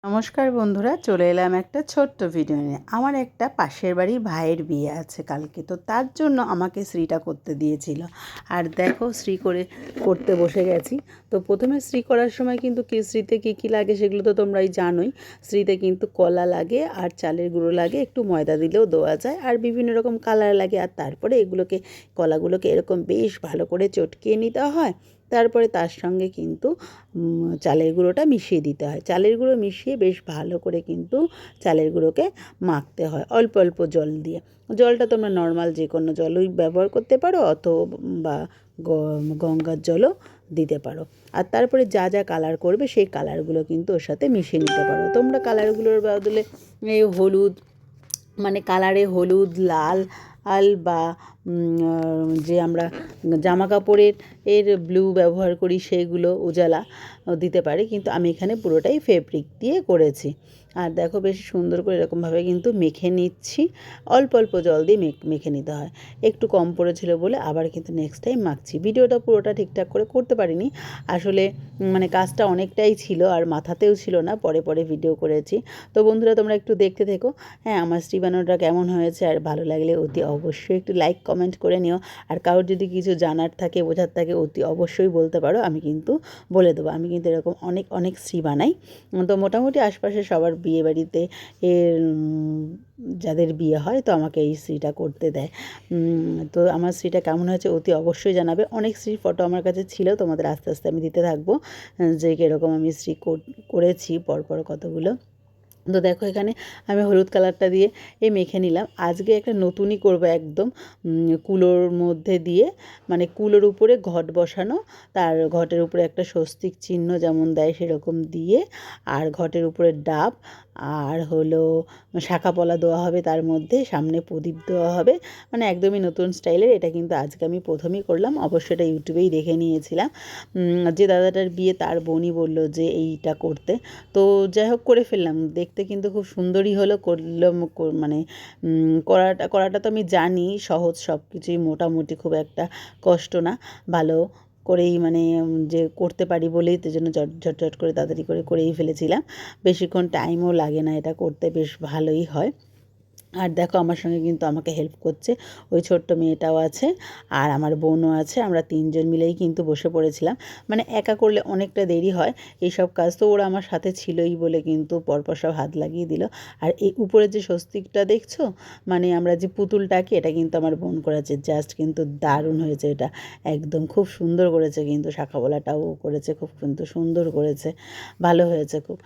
নমস্কার বন্ধুরা, চলে এলাম একটা ছোট্ট ভিডিও নিয়ে। আমার একটা পাশের বাড়ির ভাইয়ের বিয়ে আছে কালকে, তো তার জন্য আমাকে শ্রীটা করতে দিয়েছিল। আর দেখো শ্রী করতে বসে গেছি। তো প্রথমে শ্রী করার সময় কিন্তু শ্রীতে কী লাগে সেগুলো তো তোমরাই জানোই। শ্রীতে কিন্তু কলা লাগে আর চালের গুঁড়ো লাগে, একটু ময়দা দিলেও দেওয়া যায়, আর বিভিন্ন রকম কালার লাগে। আর তারপরে কলাগুলোকে এরকম বেশ ভালো করে চটকিয়ে নিতে হয়। তারপরে তার সঙ্গে কিন্তু চালের গুঁড়োটা মিশিয়ে দিতে হয়। চালের গুঁড়ো মিশিয়ে বেশ ভালো করে কিন্তু চালের গুঁড়োকে মাখতে হয় অল্প অল্প জল দিয়ে। জলটা তোমরা নর্মাল যে কোনো জলই ব্যবহার করতে পারো, অথবা গঙ্গার জলও দিতে পারো। আর তারপরে যা যা কালার করবে সেই কালারগুলো কিন্তু ওর সাথে মিশিয়ে নিতে পারো। তোমরা কালারগুলোর বদলে এই হলুদ, মানে কালারে হলুদ, লাল বা যে আমরা জামা কাপড়ের ব্লু ব্যবহার করি সেইগুলো উজালা দিতে পারি, কিন্তু আমি এখানে পুরোটাই ফেব্রিক দিয়ে করেছি। আর দেখো বেশ সুন্দর করে এরকমভাবে কিন্তু মেখে নিচ্ছি। অল্প অল্প জল দিয়ে মেখে নিতে হয়। একটু কম পড়েছিল বলে আবার কিন্তু নেক্সট টাইম মাখছি। ভিডিওটা পুরোটা ঠিকঠাক করে করতে পারিনি আসলে, মানে কাজটা অনেকটাই ছিল আর মাথাতেও ছিল না, পরে পরে ভিডিও করেছি। তো বন্ধুরা তোমরা একটু দেখতে থেকো। হ্যাঁ, আমার শ্রী বানানোটা কেমন হয়েছে, আর ভালো লাগলে অতি অবশ্যই একটু লাইক কমেন্ট করে নিও। আর কারোর যদি কিছু জানার থাকে, বোঝার থাকে, অতি অবশ্যই বলতে পারো, আমি কিন্তু বলে দেবো। আমি কিন্তু এরকম অনেক অনেক শ্রী বানাই। তো মোটামুটি আশপাশে সবার বিয়ে বাড়িতে যাদের বিয়ে হয় তো আমাকে এই শ্রীটা করতে দেয়। তো আমার শ্রীটা কেমন হয়েছে অতি অবশ্যই জানাবে। অনেক শ্রীর ফটো আমার কাছে ছিল, তোমাদের আস্তে আস্তে আমি দিতে থাকবো যে কীরকম আমি শ্রী করেছি পরপর কতগুলো। তো দেখো এখানে আমি হলুদ কালারটা দিয়ে মেখে নিলাম। আজকে একটা নতুনই করবো একদম, কুলোর মধ্যে দিয়ে, মানে কুলোর উপরে ঘট বসানো, তার ঘটের উপরে একটা স্বস্তিক চিহ্ন যেমন দেয় সেরকম দিয়ে, আর ঘটের উপরে ডাব আর হলো শাঁখা পলা দেওয়া হবে, তার মধ্যে সামনে প্রদীপ দেওয়া হবে। মানে একদমই নতুন স্টাইলের। এটা কিন্তু আজকে আমি প্রথমেই করলাম, অবশ্যই এটা ইউটিউবেই দেখে নিয়েছিলাম। যে দাদাটার বিয়ে তার বোনই বলল যে এইটা করতে, তো যাই হোক করে ফেললাম। দেখতে কিন্তু খুব সুন্দরই হলো। করলাম, মানে করাটা তো আমি জানি সহজ, সব কিছুই মোটামুটি খুব একটা কষ্ট না, ভালো করেই মানে যে করতে পারি বলেই তো জন্য ঝটঝট করে তাড়াতাড়ি করে করেই ফেলেছিলাম। বেশিক্ষণ টাইমও লাগে না, এটা করতে বেশ ভালোই হয়। আর দেখো আমার সঙ্গে কিন্তু আমাকে হেল্প করছে ওই ছোট্ট মেয়েটাও আছে, আর আমার বোনও আছে। আমরা তিনজন মিলেই কিন্তু বসে পড়েছিলাম। মানে একা করলে অনেকটা দেরি হয় এইসব কাজ, তো ওরা আমার সাথে ছিলই বলে কিন্তু পরপর সব হাত লাগিয়ে দিল। আর এই উপরে যে স্বস্তিকটা দেখছো, মানে আমরা যে পুতুলটাকে, এটা কিন্তু আমার বোন করেছে। জাস্ট কিন্তু দারুণ হয়েছে এটা, একদম খুব সুন্দর করেছে। কিন্তু শাঁখাবলাটাও করেছে, খুব কিন্তু সুন্দর করেছে, ভালো হয়েছে খুব।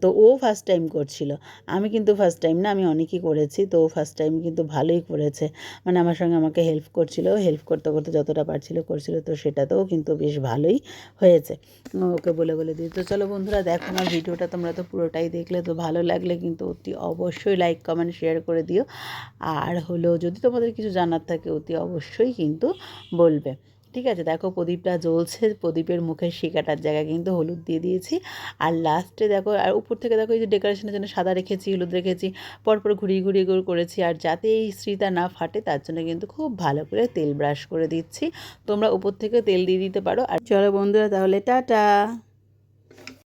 তো ও ফার্স্ট টাইম করছিল, আমি কিন্তু ফার্স্ট টাইম না, আমি অনেকই করেছি। তো ফার্স্ট টাইম কিন্তু ভালোই করেছে, মানে আমার সঙ্গে আমাকে হেল্প করছিল, হেল্প করতে করতে যতটা পারছিল করছিল। তো সেটাতেও কিন্তু বেশ ভালোই হয়েছে, ওকে বলে বলে দিই। তো চলো বন্ধুরা দেখো আমার ভিডিওটা, তোমরা তো পুরোটাই দেখলে। তো ভালো লাগলে কিন্তু অতি অবশ্যই লাইক কমেন্ট শেয়ার করে দিও। আর হলো যদি তোমাদের কিছু জানার থাকে অতি অবশ্যই কিন্তু বলবে। ঠিক আছে, দেখো প্রদীপটা জ্বলছে, প্রদীপের মুখের শিকাটার জায়গায় কিন্তু হলুদ দিয়ে দিয়েছি। আর লাস্টে দেখো, আর উপর থেকে দেখো এই যে ডেকোরেশনের জন্য সাদা রেখেছি, হলুদ রেখেছি, পরপর ঘুরিয়ে ঘুরিয়ে করেছি। আর যাতে এই শ্রীটা না ফাটে তার জন্য কিন্তু খুব ভালো করে তেল ব্রাশ করে দিচ্ছি। তোমরা উপর থেকে তেল দিয়ে দিতে পারো। আর চলো বন্ধুরা তাহলে টাটা।